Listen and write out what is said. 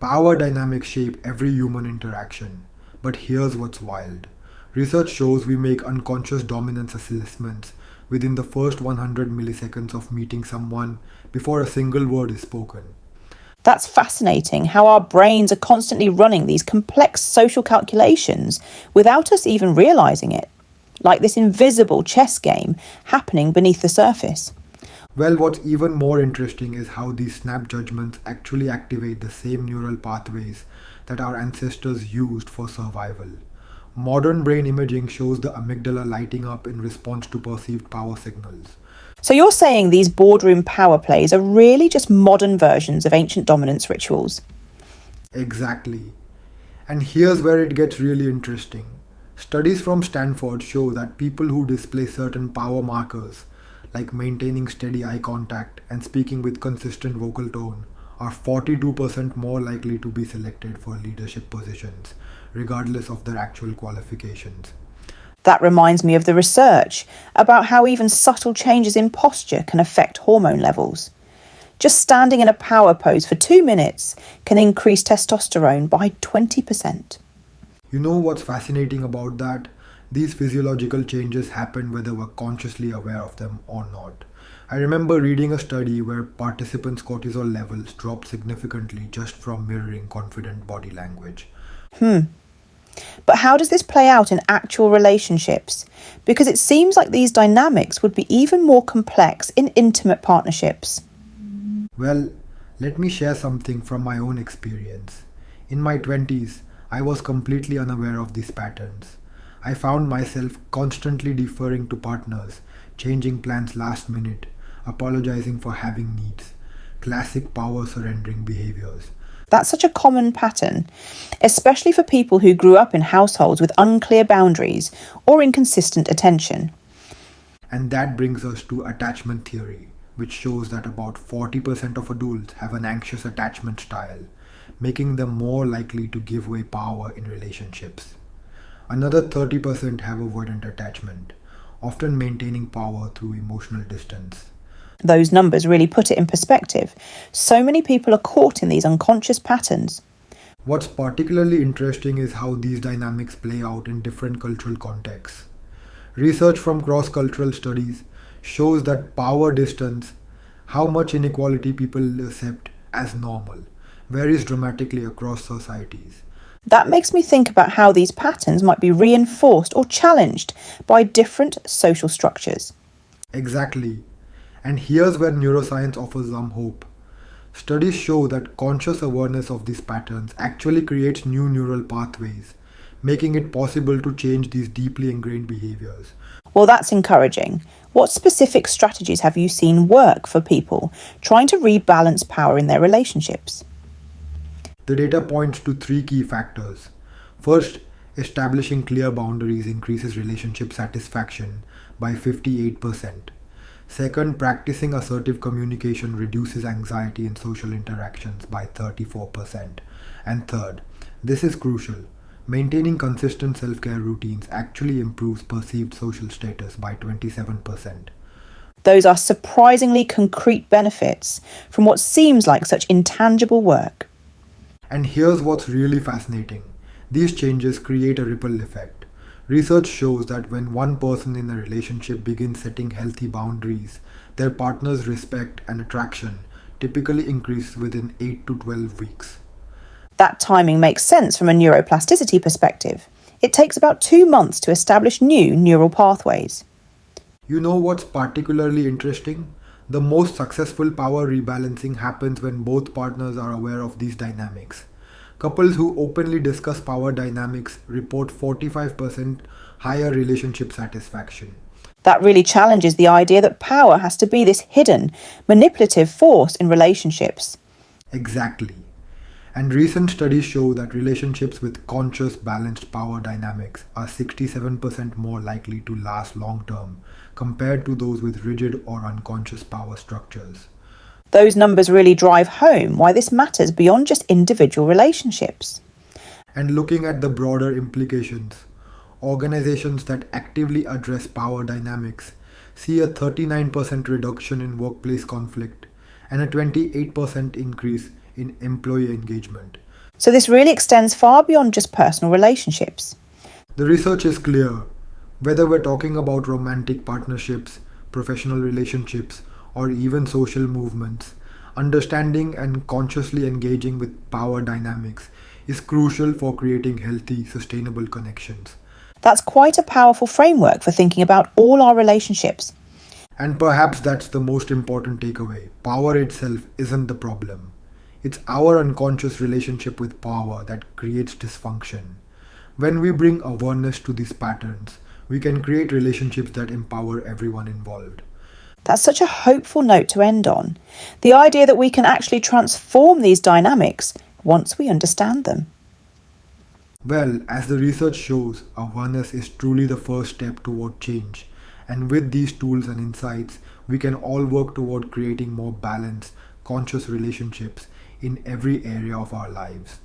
Power dynamics shape every human interaction. But here's what's wild. Research shows we make unconscious dominance assessments within the first 100 milliseconds of meeting someone before a single word is spoken. That's fascinating how our brains are constantly running these complex social calculations without us even realising it, like this invisible chess game happening beneath the surface. Well, what's even more interesting is how these snap judgments actually activate the same neural pathways that our ancestors used for survival. Modern brain imaging shows the amygdala lighting up in response to perceived power signals. So you're saying these boardroom power plays are really just modern versions of ancient dominance rituals? Exactly. And here's where it gets really interesting. Studies from Stanford show that people who display certain power markers, like maintaining steady eye contact and speaking with consistent vocal tone, are 42% more likely to be selected for leadership positions, regardless of their actual qualifications. That reminds me of the research about how even subtle changes in posture can affect hormone levels. Just standing in a power pose for 2 minutes can increase testosterone by 20%. You know what's fascinating about that? These physiological changes happen whether we're consciously aware of them or not. I remember reading a study where participants' cortisol levels dropped significantly just from mirroring confident body language. But how does this play out in actual relationships? Because it seems like these dynamics would be even more complex in intimate partnerships. Well, let me share something from my own experience. In my 20s, I was completely unaware of these patterns. I found myself constantly deferring to partners, changing plans last minute, apologizing for having needs. Classic power surrendering behaviors. That's such a common pattern, especially for people who grew up in households with unclear boundaries or inconsistent attention. And that brings us to attachment theory, which shows that about 40% of adults have an anxious attachment style, making them more likely to give away power in relationships. Another 30% have avoidant attachment, often maintaining power through emotional distance. Those numbers really put it in perspective. So many people are caught in these unconscious patterns. What's particularly interesting is how these dynamics play out in different cultural contexts. Research from cross-cultural studies shows that power distance, how much inequality people accept as normal, varies dramatically across societies. That makes me think about how these patterns might be reinforced or challenged by different social structures. Exactly. And here's where neuroscience offers some hope. Studies show that conscious awareness of these patterns actually creates new neural pathways, making it possible to change these deeply ingrained behaviors. Well, that's encouraging. What specific strategies have you seen work for people trying to rebalance power in their relationships? The data points to three key factors. First, establishing clear boundaries increases relationship satisfaction by 58%. Second, practicing assertive communication reduces anxiety in social interactions by 34%. And third, this is crucial, maintaining consistent self-care routines actually improves perceived social status by 27%. Those are surprisingly concrete benefits from what seems like such intangible work. And here's what's really fascinating. These changes create a ripple effect. Research shows that when one person in a relationship begins setting healthy boundaries, their partner's respect and attraction typically increase within 8 to 12 weeks. That timing makes sense from a neuroplasticity perspective. It takes about 2 months to establish new neural pathways. You know what's particularly interesting? The most successful power rebalancing happens when both partners are aware of these dynamics. Couples who openly discuss power dynamics report 45% higher relationship satisfaction. That really challenges the idea that power has to be this hidden, manipulative force in relationships. Exactly. And recent studies show that relationships with conscious, balanced power dynamics are 67% more likely to last long term compared to those with rigid or unconscious power structures. Those numbers really drive home why this matters beyond just individual relationships. And looking at the broader implications, organizations that actively address power dynamics see a 39% reduction in workplace conflict and a 28% increase in employee engagement. So this really extends far beyond just personal relationships. The research is clear. Whether we're talking about romantic partnerships, professional relationships, or even social movements, understanding and consciously engaging with power dynamics is crucial for creating healthy, sustainable connections. That's quite a powerful framework for thinking about all our relationships. And perhaps that's the most important takeaway. Power itself isn't the problem. It's our unconscious relationship with power that creates dysfunction. When we bring awareness to these patterns, we can create relationships that empower everyone involved. That's such a hopeful note to end on. The idea that we can actually transform these dynamics once we understand them. Well, as the research shows, awareness is truly the first step toward change. And with these tools and insights, we can all work toward creating more balanced, conscious relationships in every area of our lives.